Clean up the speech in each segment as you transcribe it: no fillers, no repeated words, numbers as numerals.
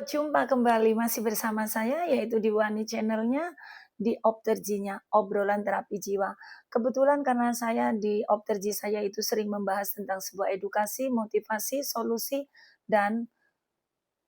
Jumpa kembali masih bersama saya yaitu di Wani channelnya di Opterjinya, obrolan terapi jiwa. Kebetulan karena saya di Opterji saya itu sering membahas tentang sebuah edukasi, motivasi, solusi, dan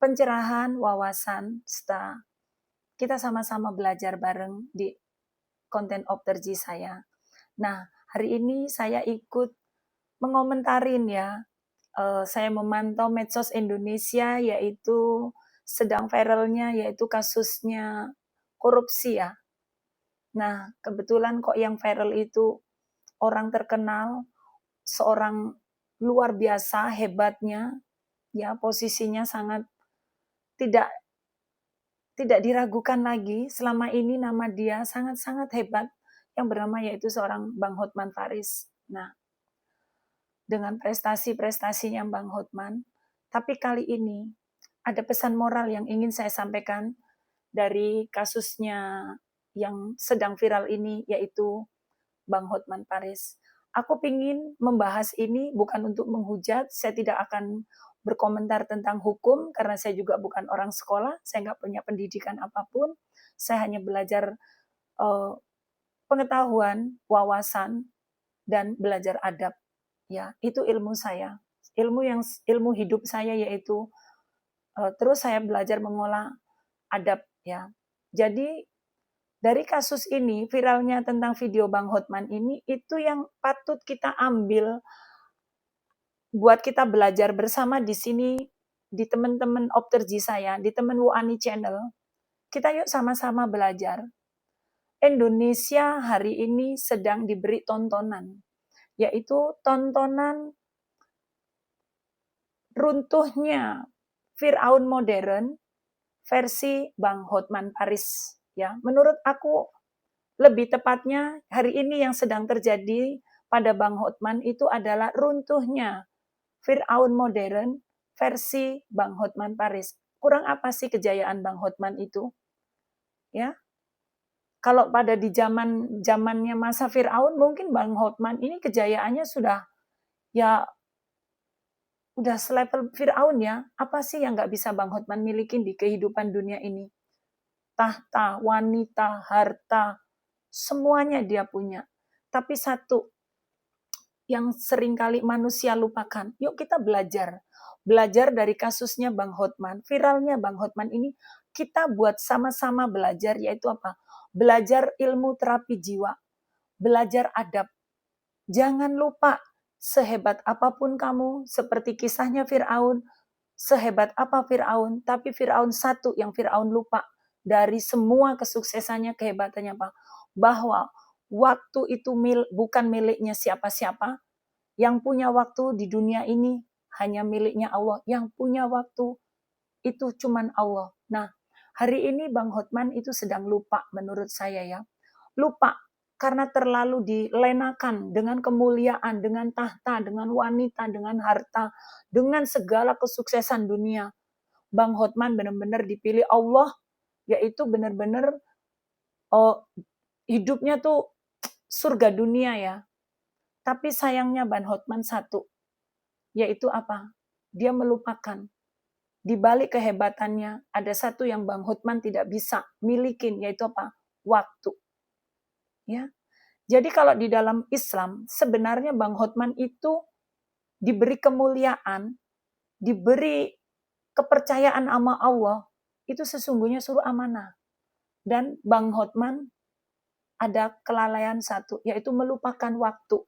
pencerahan wawasan serta kita sama-sama belajar bareng di konten Opterji saya. Nah, hari ini saya ikut mengomentarin ya, saya memantau medsos Indonesia yaitu sedang viralnya yaitu kasusnya korupsi ya. Nah, kebetulan kok yang viral itu orang terkenal, seorang luar biasa hebatnya, ya posisinya sangat tidak tidak diragukan lagi. Selama ini nama dia sangat-sangat hebat yang bernama yaitu seorang Bang Hotman Paris. Nah, dengan prestasi-prestasinya Bang Hotman, tapi kali ini ada pesan moral yang ingin saya sampaikan dari kasusnya yang sedang viral ini, yaitu Bang Hotman Paris. Aku ingin membahas ini bukan untuk menghujat, saya tidak akan berkomentar tentang hukum, karena saya juga bukan orang sekolah, saya nggak punya pendidikan apapun, saya hanya belajar pengetahuan, wawasan, dan belajar adab. Ya, itu ilmu saya. Ilmu hidup saya yaitu terus saya belajar mengolah adab ya. Jadi dari kasus ini, viralnya tentang video Bang Hotman ini, itu yang patut kita ambil buat kita belajar bersama di sini, di teman-teman Opterji saya, di teman Wuani Channel. Kita yuk sama-sama belajar. Indonesia hari ini sedang diberi tontonan, yaitu tontonan runtuhnya Firaun modern versi Bang Hotman Paris. Ya, menurut aku lebih tepatnya hari ini yang sedang terjadi pada Bang Hotman itu adalah runtuhnya Firaun modern versi Bang Hotman Paris. Kurang apa sih kejayaan Bang Hotman itu? Ya, kalau pada di zamannya masa Firaun mungkin Bang Hotman ini kejayaannya sudah ya udah selevel Firaun ya. Apa sih yang nggak bisa Bang Hotman milikin di kehidupan dunia ini? Tahta, wanita, harta, semuanya dia punya. Tapi satu yang seringkali manusia lupakan, yuk kita belajar. Belajar dari kasusnya Bang Hotman, viralnya Bang Hotman ini, kita buat sama-sama belajar, yaitu apa? Belajar ilmu terapi jiwa, belajar adab. Jangan lupa, sehebat apapun kamu, seperti kisahnya Firaun, sehebat apa Firaun, tapi Firaun satu yang Firaun lupa dari semua kesuksesannya, kehebatannya apa? Bahwa waktu itu bukan miliknya siapa-siapa, yang punya waktu di dunia ini hanya miliknya Allah, yang punya waktu itu cuman Allah. Nah, hari ini Bang Hotman itu sedang lupa menurut saya ya. Lupa karena terlalu dilenakan dengan kemuliaan, dengan tahta, dengan wanita, dengan harta, dengan segala kesuksesan dunia. Bang Hotman benar-benar dipilih Allah, yaitu benar-benar oh, hidupnya tuh surga dunia ya. Tapi sayangnya Bang Hotman satu, yaitu apa? Dia melupakan. Di balik kehebatannya, ada satu yang Bang Hotman tidak bisa milikin, yaitu apa? Waktu. Ya. Jadi kalau di dalam Islam, sebenarnya Bang Hotman itu diberi kemuliaan, diberi kepercayaan sama Allah, itu sesungguhnya suruh amanah. Dan Bang Hotman ada kelalaian satu, yaitu melupakan waktu.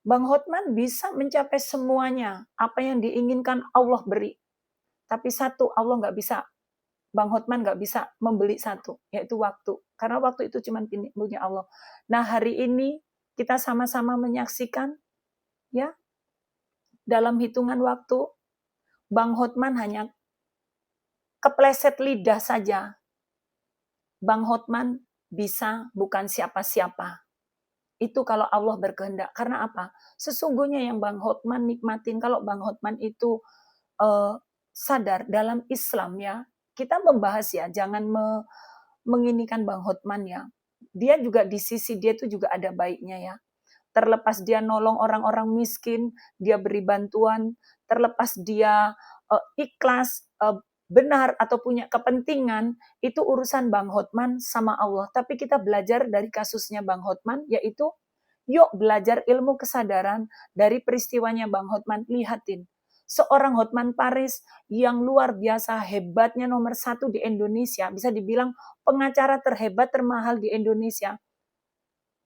Bang Hotman bisa mencapai semuanya, apa yang diinginkan Allah beri. Tapi satu, Allah nggak bisa, Bang Hotman nggak bisa membeli satu, yaitu waktu. Karena waktu itu cuma punya Allah. Nah hari ini kita sama-sama menyaksikan, ya, dalam hitungan waktu, Bang Hotman hanya kepleset lidah saja. Bang Hotman bisa bukan siapa-siapa. Itu kalau Allah berkehendak. Karena apa? Sesungguhnya yang Bang Hotman nikmatin, kalau Bang Hotman itu sadar dalam Islam ya, kita membahas ya, jangan menginikan Bang Hotman ya. Dia juga di sisi dia itu juga ada baiknya ya. Terlepas dia nolong orang-orang miskin, dia beri bantuan, terlepas dia ikhlas benar atau punya kepentingan, itu urusan Bang Hotman sama Allah. Tapi kita belajar dari kasusnya Bang Hotman, yaitu yuk belajar ilmu kesadaran dari peristiwanya Bang Hotman. Lihatin, seorang Hotman Paris yang luar biasa hebatnya, nomor 1 di Indonesia, bisa dibilang pengacara terhebat termahal di Indonesia,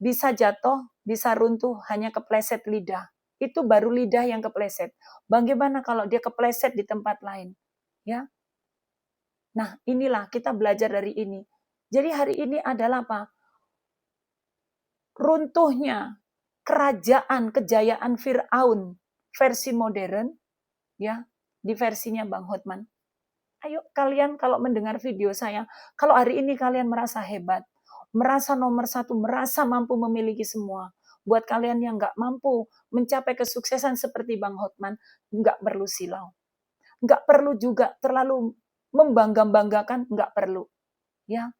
bisa jatuh, bisa runtuh hanya kepleset lidah. Itu baru lidah yang kepleset. Bagaimana kalau dia kepleset di tempat lain? Ya. Nah, inilah kita belajar dari ini. Jadi hari ini adalah apa? Runtuhnya kerajaan kejayaan Firaun versi modern, ya, di versinya Bang Hotman. Ayo kalian kalau mendengar video saya, kalau hari ini kalian merasa hebat, merasa nomor 1, merasa mampu memiliki semua. Buat kalian yang nggak mampu mencapai kesuksesan seperti Bang Hotman, nggak perlu silau. Nggak perlu juga terlalu membangga-banggakan, nggak perlu. Ya,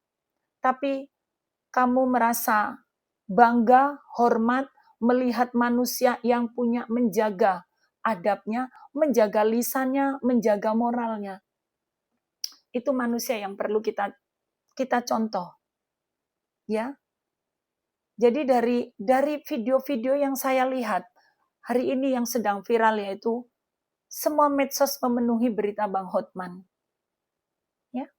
tapi kamu merasa bangga, hormat, melihat manusia yang punya menjaga adabnya, menjaga lisannya, menjaga moralnya. Itu manusia yang perlu kita contoh. Ya. Jadi dari video-video yang saya lihat hari ini yang sedang viral, yaitu semua medsos memenuhi berita Bang Hotman. Ya.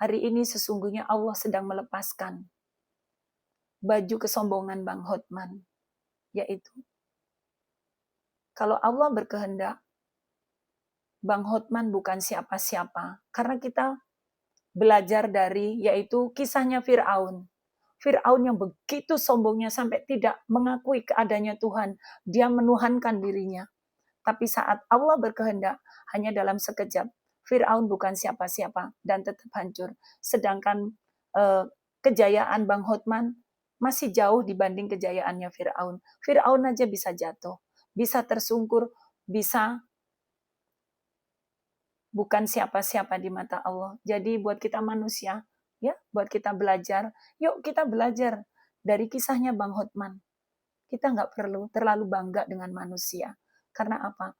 Hari ini sesungguhnya Allah sedang melepaskan baju kesombongan Bang Hotman, yaitu kalau Allah berkehendak, Bang Hotman bukan siapa-siapa, karena kita belajar dari, yaitu kisahnya Fir'aun. Fir'aun yang begitu sombongnya sampai tidak mengakui keadaannya Tuhan, dia menuhankan dirinya. Tapi saat Allah berkehendak, hanya dalam sekejap, Fir'aun bukan siapa-siapa dan tetap hancur. Sedangkan kejayaan Bang Hotman masih jauh dibanding kejayaannya Fir'aun. Fir'aun aja bisa jatuh, bisa tersungkur, bisa bukan siapa-siapa di mata Allah. Jadi buat kita manusia, ya, buat kita belajar, yuk kita belajar dari kisahnya Bang Hotman. Kita nggak perlu terlalu bangga dengan manusia. Karena apa?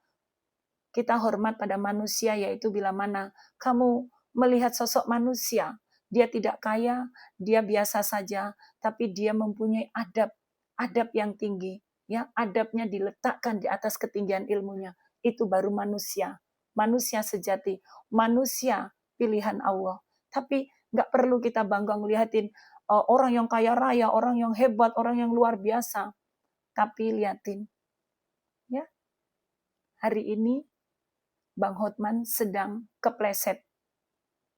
Kita hormat pada manusia, yaitu bila mana kamu melihat sosok manusia, dia tidak kaya, dia biasa saja, tapi dia mempunyai adab yang tinggi. Ya, adabnya diletakkan di atas ketinggian ilmunya. Itu baru manusia. Manusia sejati, manusia pilihan Allah. Tapi nggak perlu kita bangga ngeliatin orang yang kaya raya, orang yang hebat, orang yang luar biasa. Tapi liatin, ya, hari ini Bang Hotman sedang kepleset.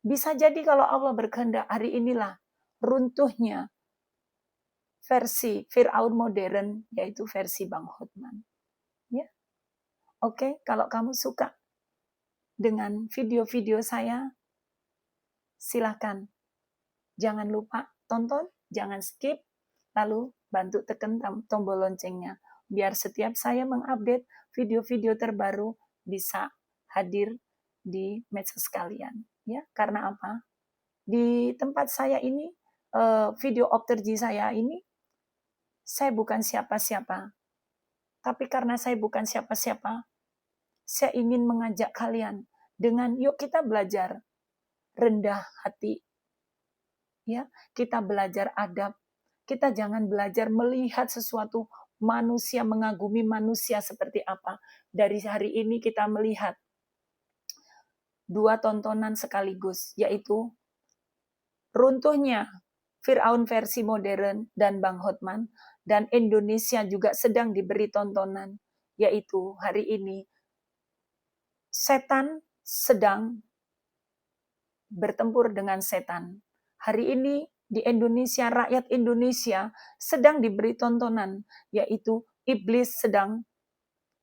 Bisa jadi kalau Allah berkehendak, hari inilah runtuhnya versi Fir'aun modern, yaitu versi Bang Hotman. Ya, oke, kalau kamu suka dengan video-video saya, silakan. Jangan lupa tonton, jangan skip, lalu bantu tekan tombol loncengnya. Biar setiap saya mengupdate video-video terbaru bisa hadir di medsos kalian. Ya, karena apa? Di tempat saya ini, video opterji saya ini, saya bukan siapa-siapa. Tapi karena saya bukan siapa-siapa, saya ingin mengajak kalian dengan yuk kita belajar rendah hati. Ya, kita belajar adab. Kita jangan belajar melihat sesuatu manusia, mengagumi manusia seperti apa. Dari hari ini kita melihat dua tontonan sekaligus, yaitu runtuhnya Fir'aun versi modern dan Bang Hotman, dan Indonesia juga sedang diberi tontonan, yaitu hari ini setan sedang bertempur dengan setan. Hari ini di Indonesia, rakyat Indonesia sedang diberi tontonan, yaitu iblis sedang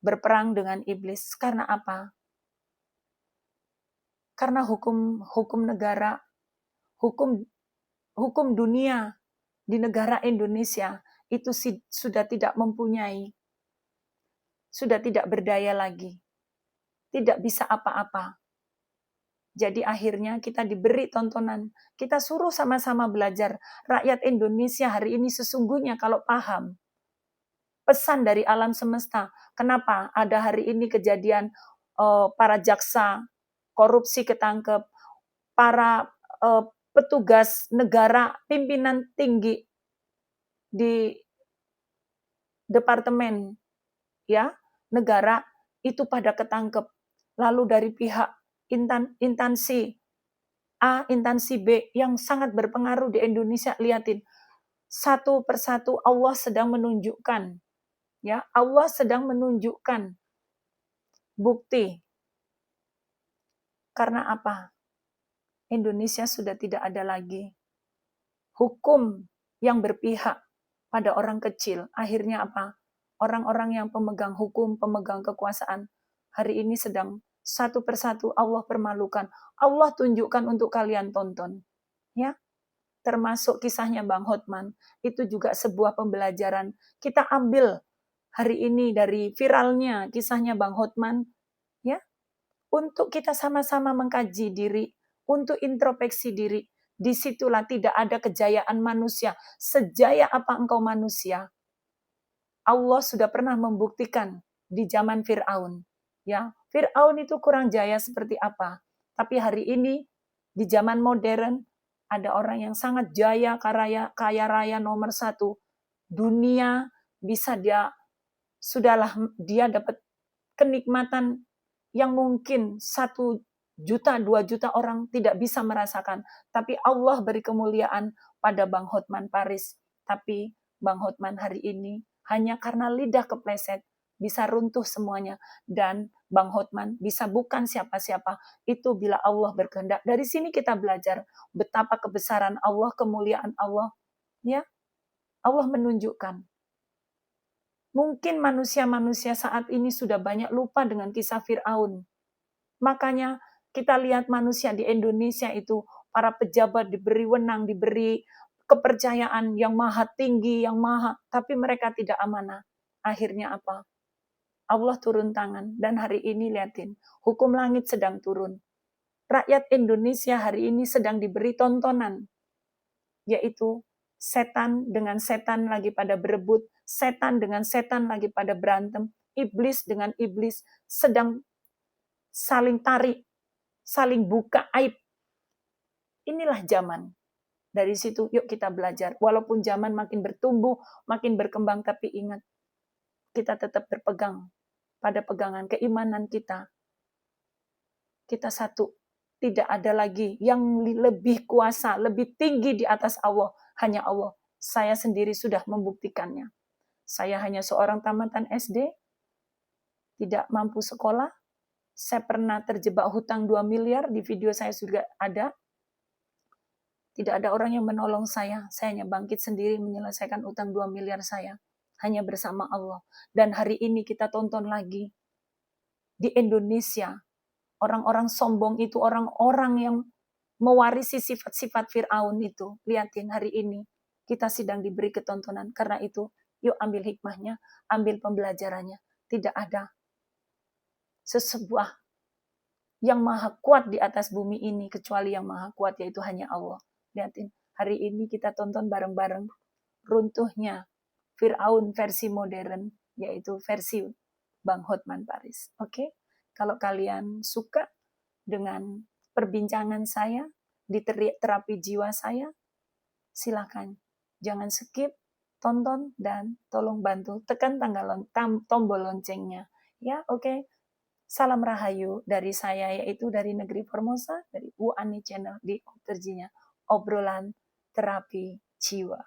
berperang dengan iblis. Karena apa? Karena hukum negara, hukum dunia di negara Indonesia itu sudah tidak mempunyai, sudah tidak berdaya lagi, tidak bisa apa-apa. Jadi akhirnya kita diberi tontonan, kita suruh sama-sama belajar. Rakyat Indonesia hari ini sesungguhnya kalau paham pesan dari alam semesta, kenapa ada hari ini kejadian para jaksa korupsi ketangkep, para petugas negara, pimpinan tinggi di departemen ya negara itu pada ketangkep. Lalu dari pihak instansi A, instansi B yang sangat berpengaruh di Indonesia, lihatin satu persatu Allah sedang menunjukkan, ya Allah sedang menunjukkan bukti. Karena apa? Indonesia sudah tidak ada lagi hukum yang berpihak pada orang kecil. Akhirnya apa? Orang-orang yang pemegang hukum, pemegang kekuasaan, hari ini sedang satu persatu Allah permalukan. Allah tunjukkan untuk kalian tonton. Ya, termasuk kisahnya Bang Hotman. Itu juga sebuah pembelajaran. Kita ambil hari ini dari viralnya kisahnya Bang Hotman, ya, untuk kita sama-sama mengkaji diri, untuk introspeksi diri. Disitulah tidak ada kejayaan manusia. Sejaya apa engkau manusia, Allah sudah pernah membuktikan di zaman Fir'aun. Ya, Fir'aun itu kurang jaya seperti apa. Tapi hari ini, di zaman modern, ada orang yang sangat jaya, kaya raya nomor satu. Dunia bisa dia dapat kenikmatan yang mungkin 1 juta, 2 juta orang tidak bisa merasakan. Tapi Allah beri kemuliaan pada Bang Hotman Paris. Tapi Bang Hotman hari ini hanya karena lidah kepleset bisa runtuh semuanya. Dan Bang Hotman bisa bukan siapa-siapa. Itu bila Allah berkehendak. Dari sini kita belajar betapa kebesaran Allah, kemuliaan Allah. Ya, Allah menunjukkan. Mungkin manusia-manusia saat ini sudah banyak lupa dengan kisah Fir'aun. Makanya kita lihat manusia di Indonesia itu, para pejabat diberi wenang, diberi kepercayaan yang maha tinggi, tapi mereka tidak amanah. Akhirnya apa? Allah turun tangan, dan hari ini lihatin, hukum langit sedang turun. Rakyat Indonesia hari ini sedang diberi tontonan, yaitu setan dengan setan lagi pada berebut, setan dengan setan lagi pada berantem, iblis dengan iblis sedang saling tarik, saling buka aib. Inilah zaman. Dari situ yuk kita belajar. Walaupun zaman makin bertumbuh, makin berkembang, tapi ingat, kita tetap berpegang pada pegangan keimanan kita. Kita satu. Tidak ada lagi yang lebih kuasa, lebih tinggi di atas Allah. Hanya Allah. Saya sendiri sudah membuktikannya. Saya hanya seorang tamatan SD, tidak mampu sekolah. Saya pernah terjebak hutang 2 miliar, di video saya juga ada. Tidak ada orang yang menolong saya. Saya hanya bangkit sendiri menyelesaikan utang 2 miliar saya. Hanya bersama Allah. Dan hari ini kita tonton lagi. Di Indonesia, orang-orang sombong itu, orang-orang yang mewarisi sifat-sifat Fir'aun itu. Lihatin hari ini, kita sedang diberi ketontonan. Karena itu, yuk ambil hikmahnya, ambil pembelajarannya. Tidak ada sesebuah yang maha kuat di atas bumi ini, kecuali yang maha kuat, yaitu hanya Allah. Lihatin, hari ini kita tonton bareng-bareng runtuhnya Fir'aun versi modern, yaitu versi Bang Hotman Paris. Oke? Kalau kalian suka dengan perbincangan saya, di terapi jiwa saya, silakan. Jangan skip, tonton, dan tolong bantu tekan tombol loncengnya. Ya, oke. Salam Rahayu dari saya, yaitu dari Negeri Formosa, dari Bu Ani Channel di Obterjinya, obrolan terapi jiwa.